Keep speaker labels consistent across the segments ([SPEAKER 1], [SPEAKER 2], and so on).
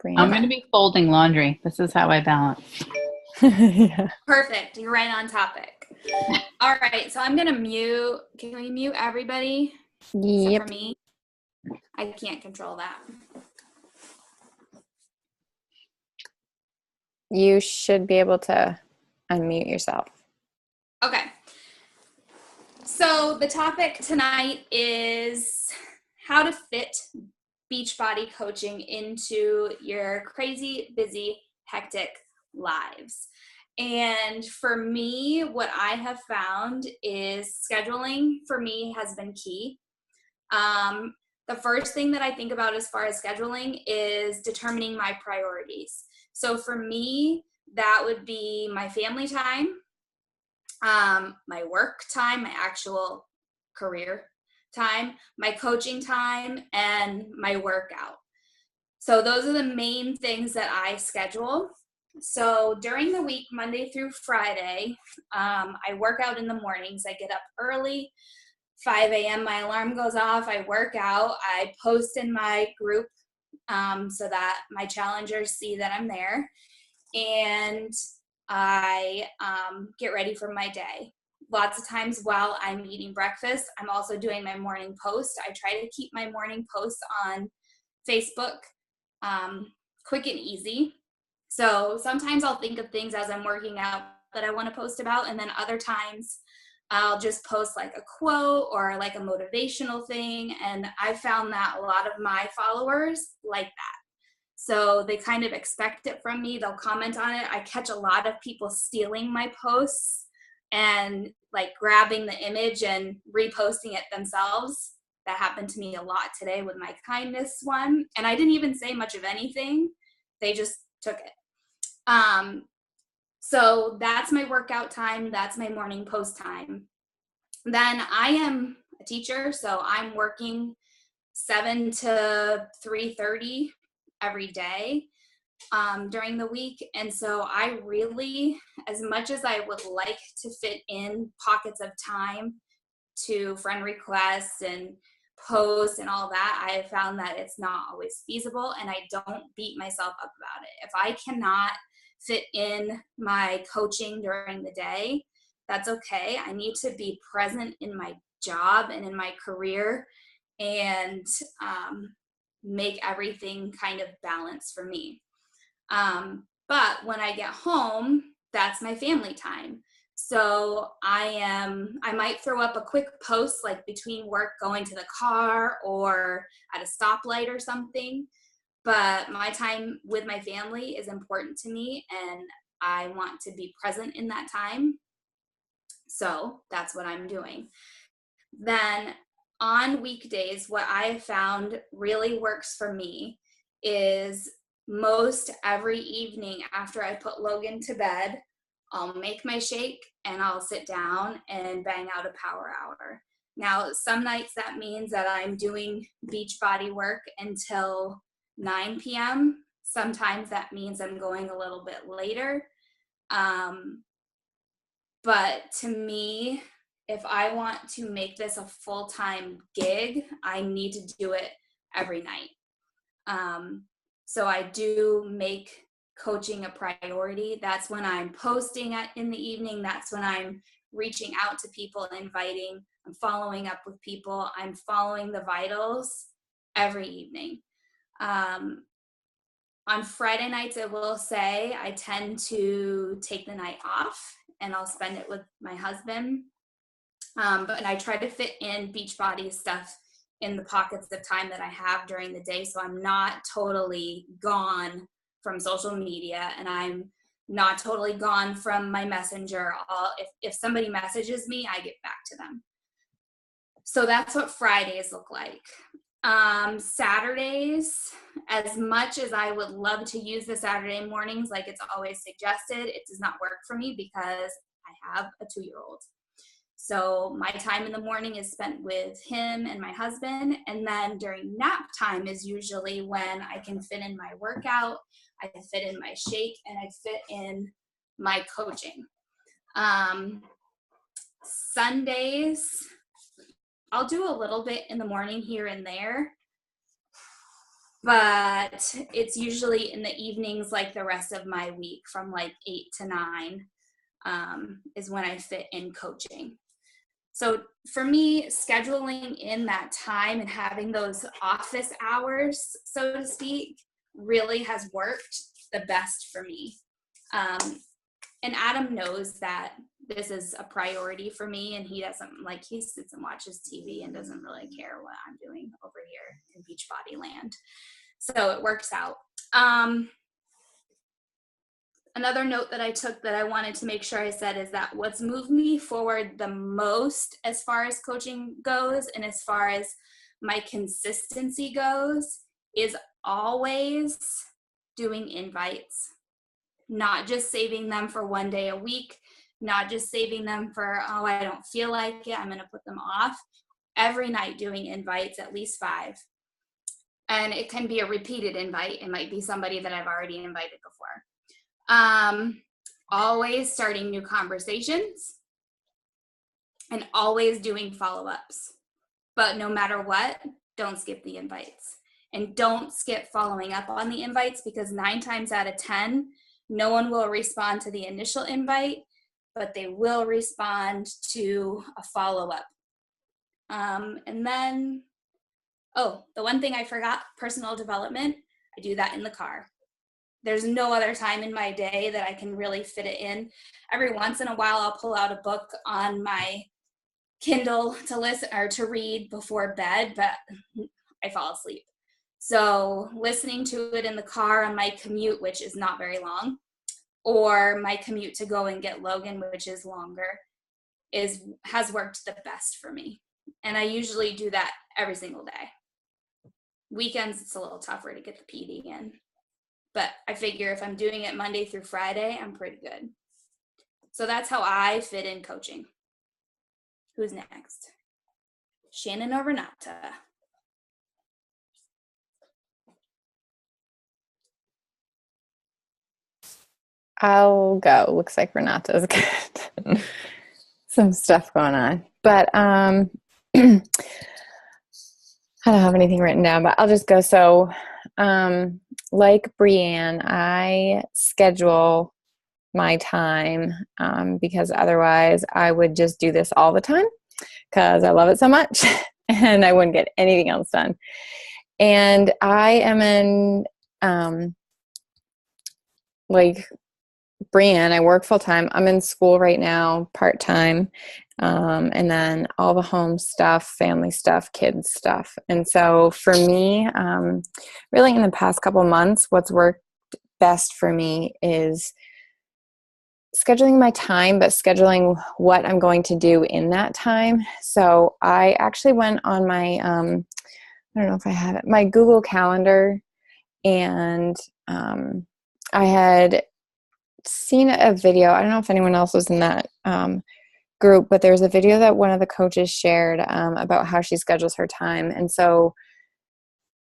[SPEAKER 1] I'm
[SPEAKER 2] Brina.
[SPEAKER 1] going to be folding laundry. This is how I balance.
[SPEAKER 2] Yeah.
[SPEAKER 3] Perfect. You're right on topic. All right. So I'm going to mute. Can we mute everybody except for
[SPEAKER 2] Yep.
[SPEAKER 3] me? I can't control that.
[SPEAKER 2] You should be able to unmute yourself.
[SPEAKER 3] Okay. So the topic tonight is how to fit Beachbody coaching into your crazy, busy, hectic lives. And for me, what I have found is scheduling for me has been key. The first thing that I think about as far as scheduling is determining my priorities. So for me, that would be my family time, my work time, my actual career time, my coaching time, and my workout. So those are the main things that I schedule. So during the week, Monday through Friday, I work out in the mornings. I get up early, 5 a.m. My alarm goes off. I work out. I post in my group so that my challengers see that I'm there. And I get ready for my day. Lots of times while I'm eating breakfast, I'm also doing my morning post. I try to keep my morning posts on Facebook quick and easy. So sometimes I'll think of things as I'm working out that I want to post about, and then other times I'll just post like a quote or like a motivational thing. And I found that a lot of my followers like that. So they kind of expect it from me. They'll comment on it. I catch a lot of people stealing my posts and like grabbing the image and reposting it themselves. That happened to me a lot today with my kindness one. And I didn't even say much of anything. They just took it. So that's my workout time. That's my morning post time. Then I am a teacher, so I'm working 7 to 3:30 every day during the week. And so I really, as much as I would like to fit in pockets of time to friend requests and posts and all that, I have found that it's not always feasible, and I don't beat myself up about it. If I cannot fit in my coaching during the day, that's okay. I need to be present in my job and in my career and make everything kind of balance for me. But when I get home, that's my family time. So I might throw up a quick post like between work going to the car or at a stoplight or something. But my time with my family is important to me, and I want to be present in that time. So that's what I'm doing. Then on weekdays, what I have found really works for me is most every evening after I put Logan to bed, I'll make my shake and I'll sit down and bang out a power hour. Now, some nights that means that I'm doing Beachbody work until 9 p.m. Sometimes that means I'm going a little bit later. But to me, if I want to make this a full-time gig, I need to do it every night. So I do make coaching a priority. That's when I'm posting in the evening. That's when I'm reaching out to people, inviting, I'm following up with people. I'm following the vitals every evening. On Friday nights, I will say I tend to take the night off and I'll spend it with my husband. But I try to fit in Beachbody stuff in the pockets of time that I have during the day, so I'm not totally gone from social media and I'm not totally gone from my messenger. If somebody messages me, I get back to them. So that's what Fridays look like. Saturdays, as much as I would love to use the Saturday mornings like it's always suggested, it does not work for me because I have a 2-year-old. So my time in the morning is spent with him and my husband, and then during nap time is usually when I can fit in my workout, I can fit in my shake, and I fit in my coaching. Sundays, I'll do a little bit in the morning here and there. but it's usually in the evenings, like the rest of my week, from like 8 to 9 is when I fit in coaching. So for me, scheduling in that time and having those office hours, so to speak, really has worked the best for me. And Adam knows that this is a priority for me, and he sits and watches TV and doesn't really care what I'm doing over here in Beachbody land. So it works out. Another note that I took that I wanted to make sure I said is that what's moved me forward the most as far as coaching goes and as far as my consistency goes is always doing invites, not just saving them for one day a week, not just saving them for, oh, I don't feel like it, I'm going to put them off. Every night doing invites, at least 5. And it can be a repeated invite. It might be somebody that I've already invited before. Always starting new conversations and always doing follow-ups. But no matter what, don't skip the invites. And don't skip following up on the invites, because 9 times out of 10, no one will respond to the initial invite, but they will respond to a follow-up. And then, the one thing I forgot, personal development, I do that in the car. There's no other time in my day that I can really fit it in. Every once in a while, I'll pull out a book on my Kindle to listen or to read before bed, but I fall asleep. So listening to it in the car on my commute, which is not very long, or my commute to go and get Logan, which is longer, has worked the best for me. And I usually do that every single day. Weekends, it's a little tougher to get the PD in. But I figure if I'm doing it Monday through Friday, I'm pretty good. So that's how I fit in coaching. Who's next? Shannon or Renata?
[SPEAKER 2] I'll go. Looks like Renata's good. Some stuff going on. But I don't have anything written down, but I'll just go. So like Brianne, I schedule my time because otherwise I would just do this all the time because I love it so much and I wouldn't get anything else done. And I am in, like Brianne, I work full time. I'm in school right now, part time. And then all the home stuff, family stuff, kids stuff. And so for me, really in the past couple months, what's worked best for me is scheduling my time, but scheduling what I'm going to do in that time. So I actually went on my, I don't know if I have it, my Google Calendar, and I had seen a video. I don't know if anyone else was in that group, but there's a video that one of the coaches shared about how she schedules her time. And so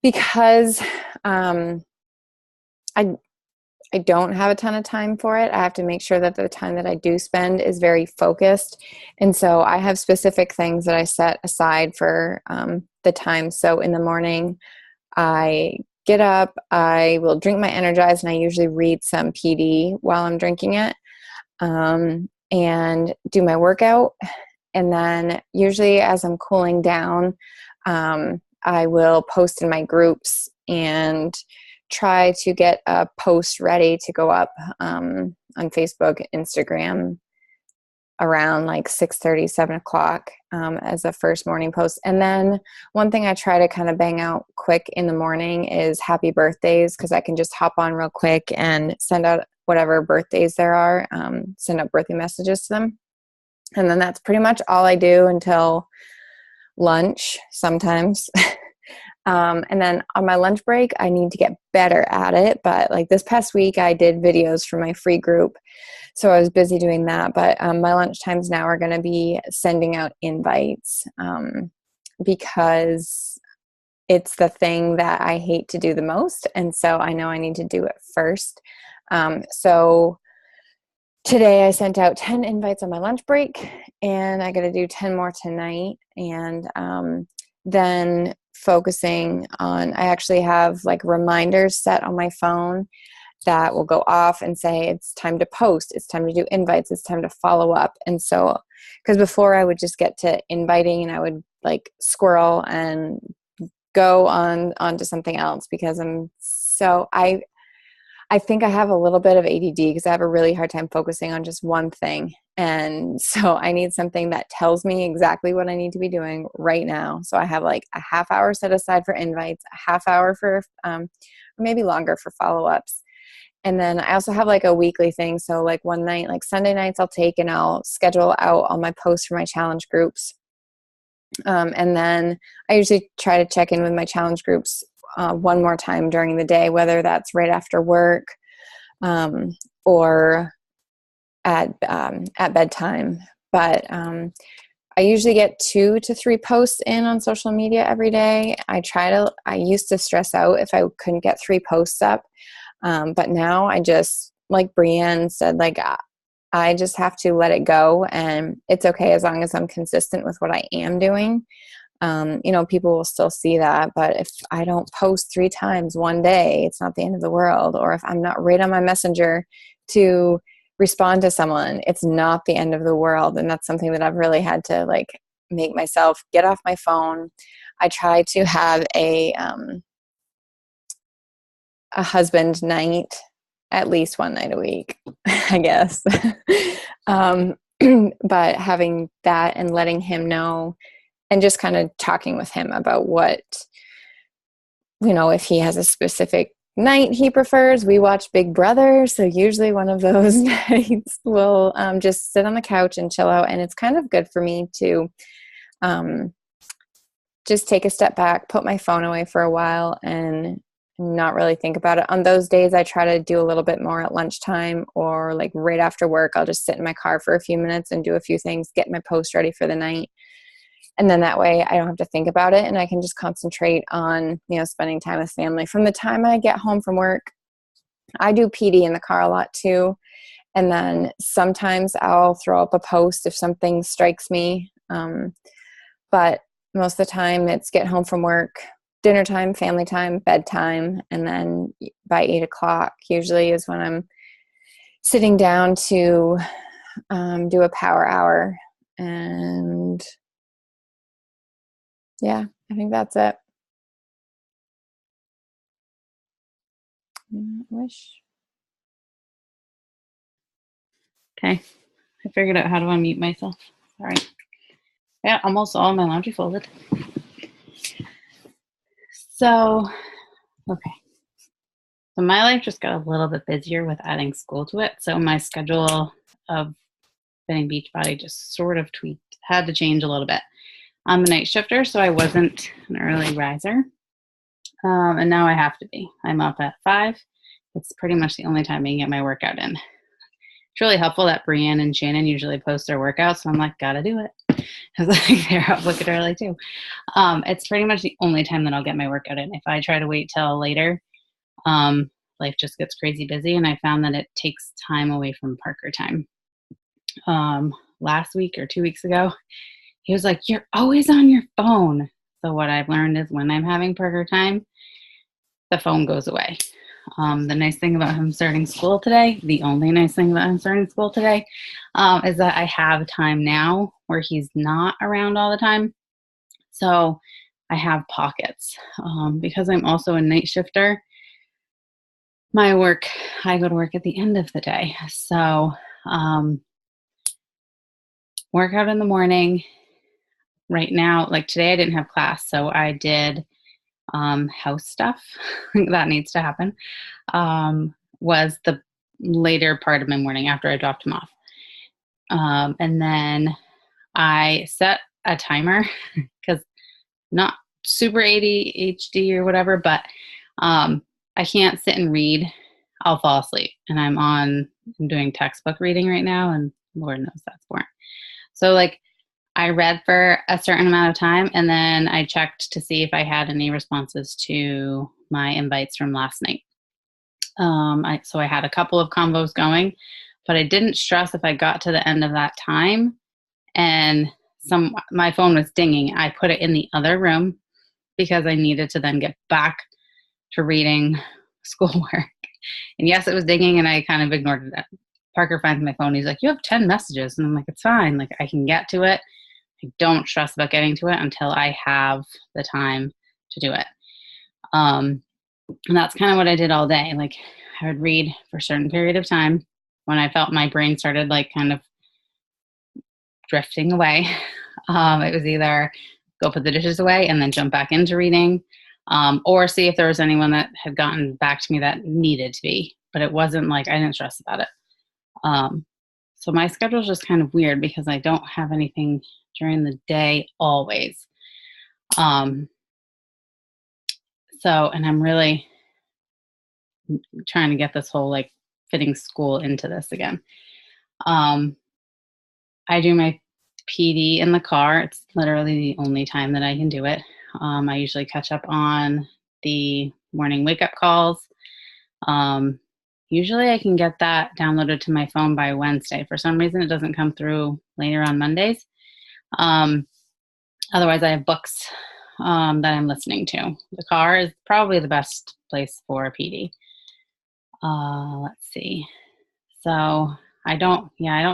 [SPEAKER 2] because I don't have a ton of time for it, I have to make sure that the time that I do spend is very focused. And so I have specific things that I set aside for the time. So in the morning, I get up, I will drink my Energize, and I usually read some PD while I'm drinking it, and do my workout. And then usually as I'm cooling down, I will post in my groups and try to get a post ready to go up on Facebook, Instagram around like 6:30, 7 o'clock as a first morning post. And then one thing I try to kind of bang out quick in the morning is happy birthdays, because I can just hop on real quick and send out whatever birthdays there are, send out birthday messages to them. And then that's pretty much all I do until lunch sometimes. And then on my lunch break, I need to get better at it. But like this past week, I did videos for my free group. So I was busy doing that. But my lunch times now are going to be sending out invites because it's the thing that I hate to do the most. And so I know I need to do it first. So today I sent out 10 invites on my lunch break, and I got to do 10 more tonight. And then focusing on, I actually have like reminders set on my phone that will go off and say, it's time to post, it's time to do invites, it's time to follow up. And so, because before I would just get to inviting and I would like squirrel and go on to something else because I think I have a little bit of ADD because I have a really hard time focusing on just one thing. And so I need something that tells me exactly what I need to be doing right now. So I have like a half hour set aside for invites, a half hour for, or maybe longer for follow-ups. And then I also have like a weekly thing. So like one night, like Sunday nights I'll take and I'll schedule out all my posts for my challenge groups. And then I usually try to check in with my challenge groups one more time during the day, whether that's right after work or at bedtime. But I usually get 2 to 3 posts in on social media every day. I used to stress out if I couldn't get 3 posts up. But now I just, like Brienne said, like I just have to let it go, and it's okay as long as I'm consistent with what I am doing. People will still see that, but if I don't post 3 times one day, it's not the end of the world. Or if I'm not right on my messenger to respond to someone, it's not the end of the world. And that's something that I've really had to like make myself get off my phone. I try to have a husband night at least one night a week, I guess. But having that and letting him know and just kind of talking with him about what, if he has a specific night he prefers. We watch Big Brother, so usually one of those nights we'll just sit on the couch and chill out, and it's kind of good for me to just take a step back, put my phone away for a while, and not really think about it. On those days, I try to do a little bit more at lunchtime or like right after work. I'll just sit in my car for a few minutes and do a few things, get my post ready for the night. And then that way I don't have to think about it, and I can just concentrate on, spending time with family. From the time I get home from work, I do PD in the car a lot too. And then sometimes I'll throw up a post if something strikes me. But most of the time it's get home from work, dinner time, family time, bedtime. And then by 8 o'clock usually is when I'm sitting down to do a power hour. And yeah, I think that's it.
[SPEAKER 1] Okay. I figured out how to unmute myself. Sorry. Yeah, almost all of my laundry folded. So, okay. So my life just got a little bit busier with adding school to it. So my schedule of fitting Beachbody just sort of had to change a little bit. I'm a night shifter, so I wasn't an early riser. And now I have to be. I'm up at 5. It's pretty much the only time I can get my workout in. It's really helpful that Brienne and Shannon usually post their workouts, so I'm like, gotta do it. I was like, they're up looking early too. It's pretty much the only time that I'll get my workout in. If I try to wait till later, life just gets crazy busy, and I found that it takes time away from Parker time. Last week or 2 weeks ago, he was like, you're always on your phone. So what I've learned is when I'm having Parker time, the phone goes away. The nice thing about him starting school today, the only nice thing about him starting school today, is that I have time now where he's not around all the time. So I have pockets. Because I'm also a night shifter, I go to work at the end of the day. So workout in the morning. Right now, like today I didn't have class, so I did house stuff that needs to happen. Was the later part of my morning after I dropped him off. And then I set a timer because not super ADHD or whatever, but I can't sit and read. I'll fall asleep. And I'm doing textbook reading right now, and Lord knows that's boring. So like I read for a certain amount of time, and then I checked to see if I had any responses to my invites from last night. So I had a couple of combos going, but I didn't stress if I got to the end of that time and my phone was dinging. I put it in the other room because I needed to then get back to reading schoolwork. And yes, it was dinging and I kind of ignored it. Parker finds my phone. He's like, you have 10 messages. And I'm like, it's fine. Like, I can get to it. I don't stress about getting to it until I have the time to do it. And that's kind of what I did all day. Like, I would read for a certain period of time. When I felt my brain started like kind of drifting away, it was either go put the dishes away and then jump back into reading, or see if there was anyone that had gotten back to me that needed to be. But it wasn't like I didn't stress about it. So my schedule is just kind of weird because I don't have anything during the day always. And I'm really trying to get this whole like fitting school into this again. I do my PD in the car. It's literally the only time that I can do it. I usually catch up on the morning wake up calls. Usually I can get that downloaded to my phone by Wednesday. For some reason, it doesn't come through later on Mondays. Otherwise, I have books that I'm listening to. The car is probably the best place for a PD. Let's see. So I don't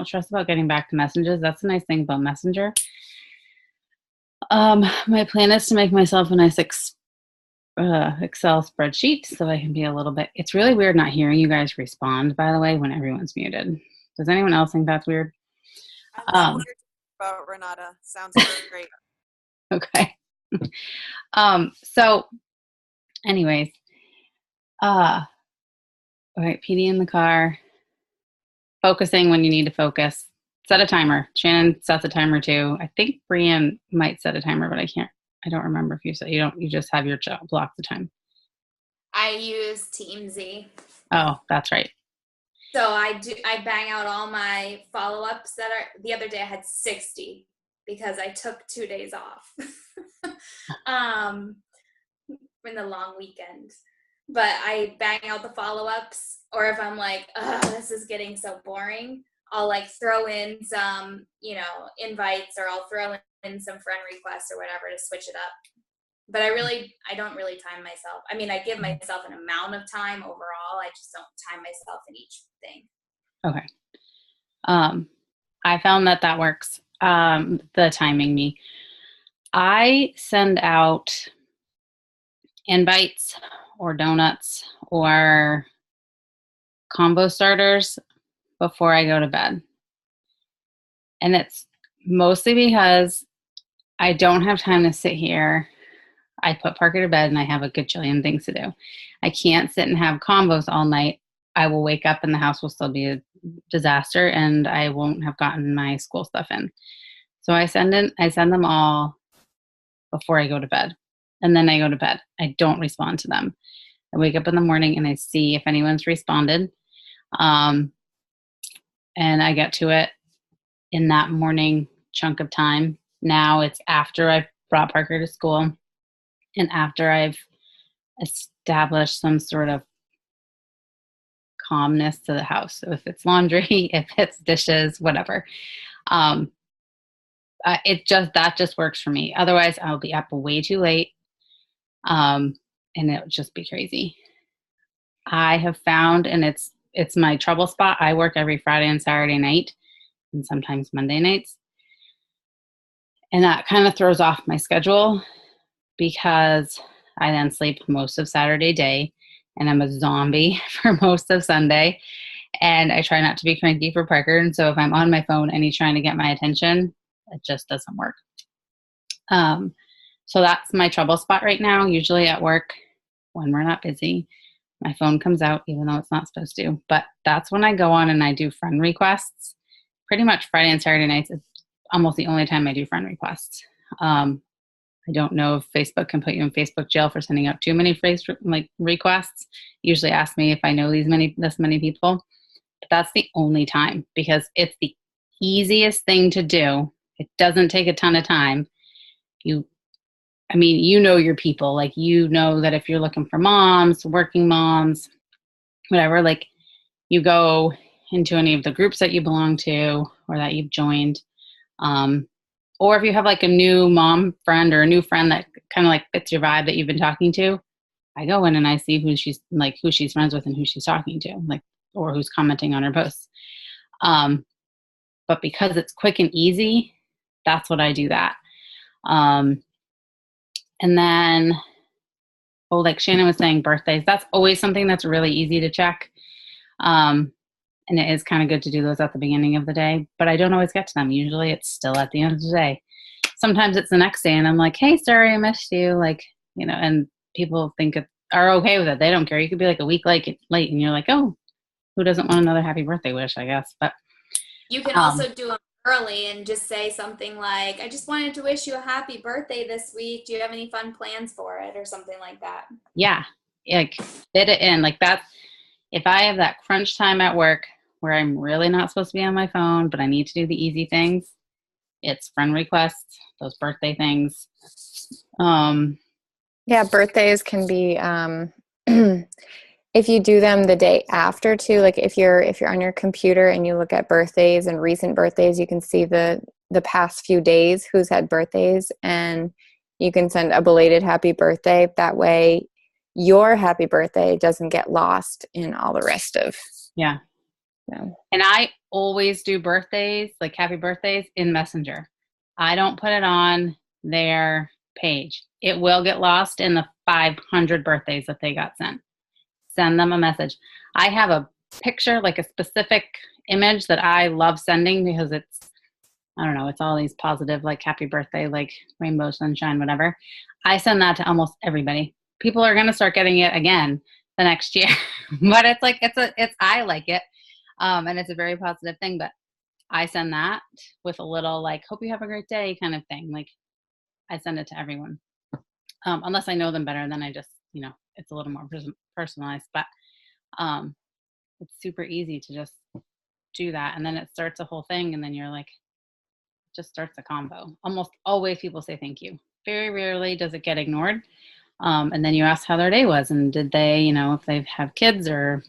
[SPEAKER 1] stress about getting back to messages. That's a nice thing about Messenger. My plan is to make myself a nice Excel spreadsheet so I can be a little bit, it's really weird not hearing you guys respond, by the way, when everyone's muted. Does anyone else think that's weird?
[SPEAKER 4] I'm weird about Renata. Sounds great.
[SPEAKER 1] Okay. So anyways, all right, PD in the car, focusing when you need to focus, set a timer. Shannon sets a timer too. I think Brianne might set a timer, but I don't remember if you said you just have your block the time.
[SPEAKER 3] I use TeamZ.
[SPEAKER 1] Oh, that's right.
[SPEAKER 3] So I bang out all my follow-ups the other day I had 60 because I took 2 days off in the long weekend. But I bang out the follow-ups, or if I'm like, this is getting so boring, I'll like throw in some, invites, or I'll throw in some friend requests or whatever to switch it up. But I don't really time myself. I mean, I give myself an amount of time overall. I just don't time myself in each thing.
[SPEAKER 1] Okay. I found that works. The timing me. I send out invites or donuts or combo starters before I go to bed. And it's mostly because I don't have time to sit here. I put Parker to bed and I have a gajillion things to do. I can't sit and have combos all night. I will wake up and the house will still be a disaster and I won't have gotten my school stuff in. So I send them all before I go to bed. And then I go to bed. I don't respond to them. I wake up in the morning and I see if anyone's responded. And I get to it in that morning chunk of time. Now it's after I've brought Parker to school and after I've established some sort of calmness to the house. So if it's laundry, if it's dishes, whatever. That just works for me. Otherwise I'll be up way too late. And it would just be crazy. I have found, and it's my trouble spot. I work every Friday and Saturday night and sometimes Monday nights. And that kind of throws off my schedule because I then sleep most of Saturday day and I'm a zombie for most of Sunday. And I try not to be cranky for Parker. And so if I'm on my phone and he's trying to get my attention, it just doesn't work. So that's my trouble spot right now. Usually at work when we're not busy, my phone comes out even though it's not supposed to. But that's when I go on and I do friend requests. Pretty much Friday and Saturday nights is almost the only time I do friend requests. I don't know if Facebook can put you in Facebook jail for sending out too many requests. Usually ask me if I know this many people. But that's the only time because it's the easiest thing to do. It doesn't take a ton of time. You know your people. Like, you know that if you're looking for moms, working moms, whatever, like you go into any of the groups that you belong to or that you've joined. Or if you have like a new mom friend or a new friend that kind of like fits your vibe that you've been talking to, I go in and I see who she's friends with and who she's talking to, like, or who's commenting on her posts. But because it's quick and easy, that's what I do that. And then, like Shannon was saying, birthdays, that's always something that's really easy to check. And it is kind of good to do those at the beginning of the day, but I don't always get to them. Usually it's still at the end of the day. Sometimes it's the next day and I'm like, hey, sorry, I missed you. Like, and people are okay with it. They don't care. You could be like a week late and you're like, oh, who doesn't want another happy birthday wish, I guess. But
[SPEAKER 3] you can also do them early and just say something like, I just wanted to wish you a happy birthday this week. Do you have any fun plans for it, or something like that?
[SPEAKER 1] Yeah. Like fit it in. Like that's, if I have that crunch time at work where I'm really not supposed to be on my phone, but I need to do the easy things, it's friend requests, those birthday things.
[SPEAKER 2] Yeah, birthdays can be if you do them the day after too, like if you're on your computer and you look at birthdays and recent birthdays, you can see the past few days who's had birthdays, and you can send a belated happy birthday. That way your happy birthday doesn't get lost in all the rest of.
[SPEAKER 1] Yeah. And I always do birthdays, like happy birthdays, in Messenger. I don't put it on their page. It will get lost in the 500 birthdays that they got sent. Send them a message. I have a picture, like a specific image that I love sending because it's, I don't know, it's all these positive, like happy birthday, like rainbow, sunshine, whatever. I send that to almost everybody. People are going to start getting it again the next year, but it's like, I like it. And it's a very positive thing, but I send that with a little like, hope you have a great day kind of thing. Like I send it to everyone. Unless I know them better, then I just, it's a little more personalized, but it's super easy to just do that. And then it starts a whole thing. And then you're like, just starts a combo. Almost always people say thank you. Very rarely does it get ignored. And then you ask how their day was, and did they, if they have kids or,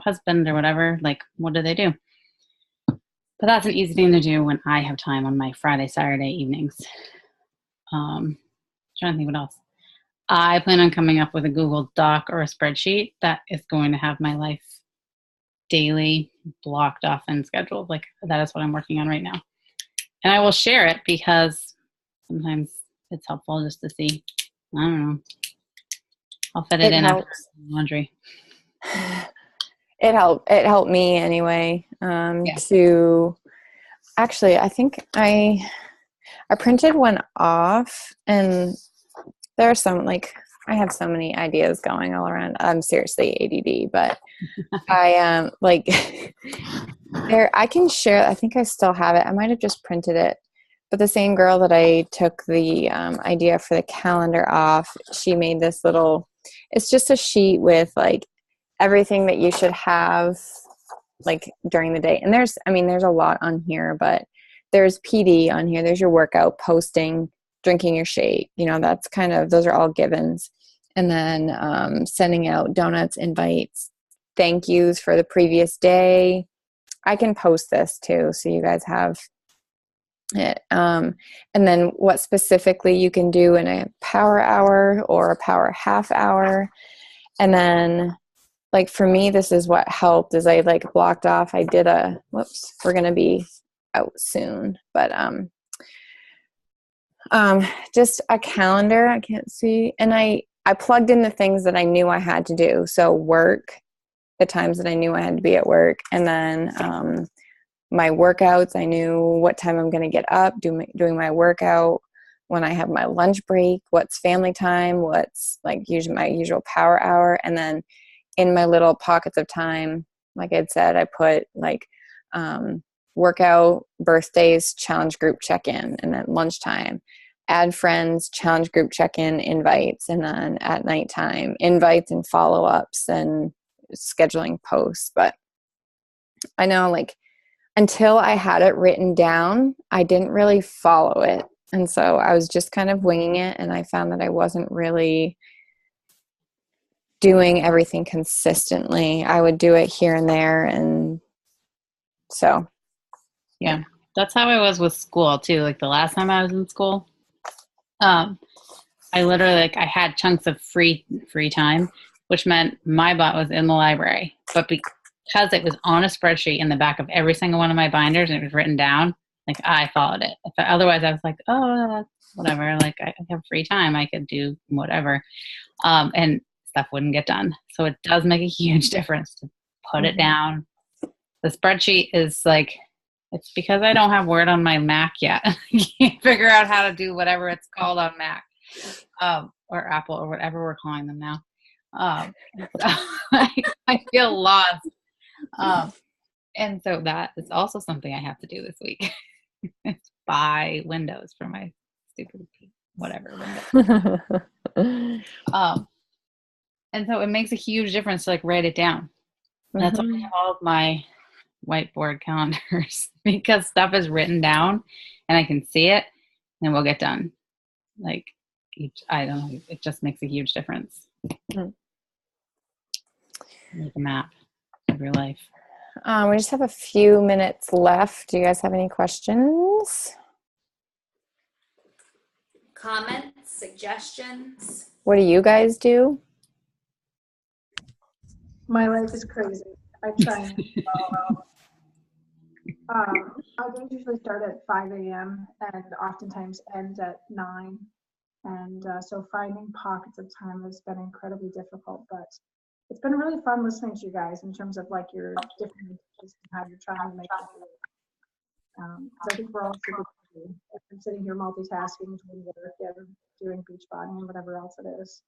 [SPEAKER 1] husband or whatever, like, what do they do? But that's an easy thing to do when I have time on my Friday, Saturday evenings. Trying to think what else. I plan on coming up with a Google Doc or a spreadsheet that is going to have my life daily blocked off and scheduled. Like that is what I'm working on right now. And I will share it because sometimes it's helpful just to see. I don't know. I'll fit it in after laundry.
[SPEAKER 2] It helped me anyway. To actually, I think I printed one off, and there are some, like, I have so many ideas going all around. I'm seriously ADD, but I am like there. I can share. I think I still have it. I might have just printed it. But the same girl that I took the idea for the calendar off, she made this little. It's just a sheet with like everything that you should have like during the day. And there's a lot on here, but there's PD on here. There's your workout, posting, drinking your shake. That's those are all givens. And then sending out donuts, invites, thank yous for the previous day. I can post this too, so you guys have it. And then what specifically you can do in a power hour or a power half hour. And then like for me, this is what helped is I like blocked off. I did we're going to be out soon, but just a calendar. I can't see. And I plugged in the things that I knew I had to do. So work, the times that I knew I had to be at work. And then my workouts, I knew what time I'm going to get up, doing my workout, when I have my lunch break, what's family time, what's like usually my usual power hour. And then in my little pockets of time, like I'd said, I put like workout, birthdays, challenge group check-in, and then lunchtime, add friends, challenge group check-in, invites, and then at nighttime, invites and follow-ups and scheduling posts. But I know like until I had it written down, I didn't really follow it. And so I was just kind of winging it, and I found that I wasn't really doing everything consistently. I would do it here and there. And so,
[SPEAKER 1] yeah. That's how I was with school too. Like the last time I was in school, I literally I had chunks of free time, which meant my butt was in the library. But because it was on a spreadsheet in the back of every single one of my binders and it was written down, like I followed it. Otherwise, I was like, oh, whatever. Like I have free time, I could do whatever, and stuff wouldn't get done. So it does make a huge difference to put it down. The spreadsheet is like, it's because I don't have Word on my Mac yet. I can't figure out how to do whatever it's called on Mac, or Apple or whatever we're calling them now. I feel lost. And so that is also something I have to do this week. Buy Windows for my stupid whatever Windows. And so it makes a huge difference to like write it down. That's why I have all of my whiteboard calendars, because stuff is written down and I can see it and we'll get done. Like I don't know, it just makes a huge difference. Make a map of your life.
[SPEAKER 2] We just have a few minutes left. Do you guys have any questions?
[SPEAKER 3] Comments, suggestions?
[SPEAKER 2] What do you guys do?
[SPEAKER 5] My life is crazy. I try and our days usually start at 5 a.m. and oftentimes end at 9. And so finding pockets of time has been incredibly difficult, but it's been really fun listening to you guys in terms of like your different interests and how you're trying to make it work. I think we're all super busy. I'm sitting here multitasking, doing work, doing Beachbody and whatever else it is.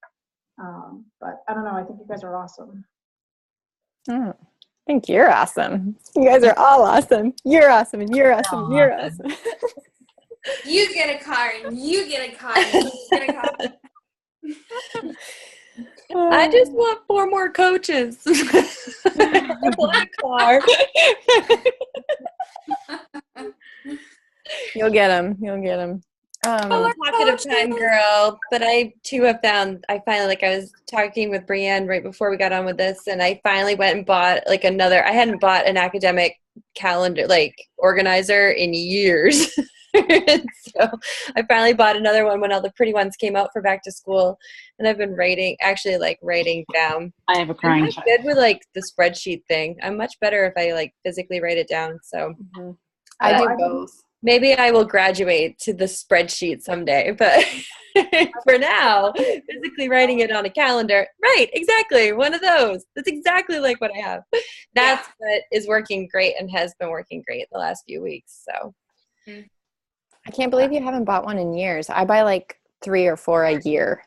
[SPEAKER 5] But I don't know, I think you guys are awesome.
[SPEAKER 2] I think you're awesome. You guys are all awesome. You're awesome, and you're awesome, and you're awesome.
[SPEAKER 3] You get a car, and you get a car, and you get a car.
[SPEAKER 6] I just want 4 more coaches. I want a car.
[SPEAKER 2] You'll get them. You'll get them.
[SPEAKER 6] I'm a talkative time girl, but I too have found I finally, I was talking with Brienne right before we got on with this, and I finally went and bought I hadn't bought an academic calendar organizer in years. So I finally bought another one when all the pretty ones came out for back to school, and I've been writing down.
[SPEAKER 1] I have a crying
[SPEAKER 6] I'm not good with the spreadsheet thing. I'm much better if I physically write it down. So
[SPEAKER 2] I do both.
[SPEAKER 6] Maybe I will graduate to the spreadsheet someday, but for now, physically writing it on a calendar. Right, exactly. One of those. That's exactly like what I have. That's what is working great and has been working great the last few weeks. So
[SPEAKER 2] I can't believe you haven't bought one in years. I buy 3 or 4 a year.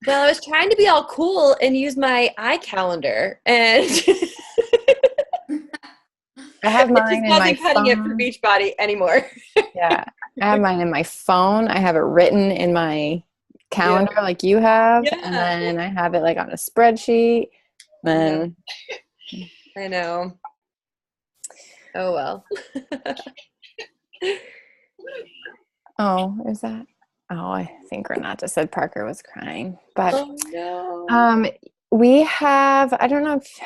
[SPEAKER 6] Well, I was trying to be all cool and use my iCalendar, and
[SPEAKER 2] I have mine in my phone.
[SPEAKER 6] Cutting it for Beachbody anymore.
[SPEAKER 2] Yeah, I have mine in my phone. I have it written in my calendar like you have, and then I have it on a spreadsheet. Then
[SPEAKER 6] I know. Oh well.
[SPEAKER 2] Oh, is that? Oh, I think Renata said Parker was crying, but
[SPEAKER 6] Oh no.
[SPEAKER 2] we have. I don't know if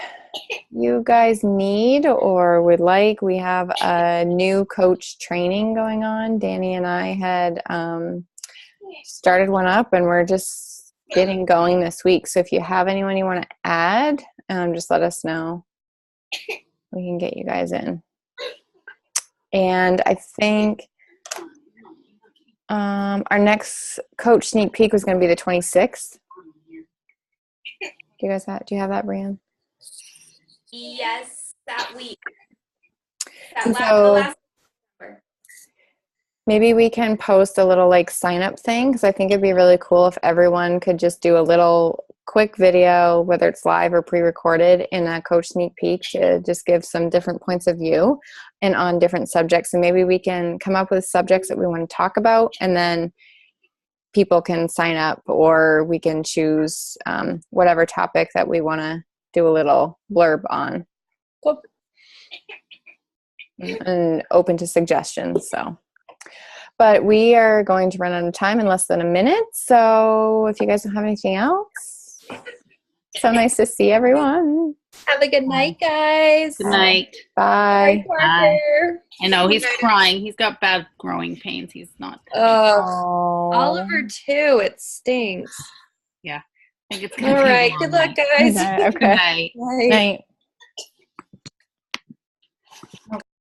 [SPEAKER 2] you guys need or would like. We have a new coach training going on. Danny and I had started one up, and we're just getting going this week. So if you have anyone you want to add, just let us know. We can get you guys in. And I think our next coach sneak peek was going to be the 26th. Do you have that, Brian?
[SPEAKER 3] Yes, that week.
[SPEAKER 2] So maybe we can post a little sign up thing, because I think it'd be really cool if everyone could just do a little quick video, whether it's live or pre-recorded, in a coach sneak peek to just give some different points of view and on different subjects. And maybe we can come up with subjects that we want to talk about, and then people can sign up, or we can choose whatever topic that we want to do a little blurb on.
[SPEAKER 6] Cool.
[SPEAKER 2] And open to suggestions. But we are going to run out of time in less than a minute. So if you guys don't have anything else, so nice to see everyone.
[SPEAKER 6] Have a good night, guys.
[SPEAKER 1] Good night.
[SPEAKER 2] Bye.
[SPEAKER 6] Parker.
[SPEAKER 1] I know he's crying. He's got bad growing pains. He's not.
[SPEAKER 6] Oh,
[SPEAKER 2] Oh.
[SPEAKER 6] Oliver too. It stinks.
[SPEAKER 1] I think it's gonna
[SPEAKER 6] All
[SPEAKER 1] be a
[SPEAKER 6] right.
[SPEAKER 1] long
[SPEAKER 6] Good luck,
[SPEAKER 1] night.
[SPEAKER 6] guys.
[SPEAKER 2] Okay.
[SPEAKER 1] Good night.
[SPEAKER 6] Night.
[SPEAKER 2] Night.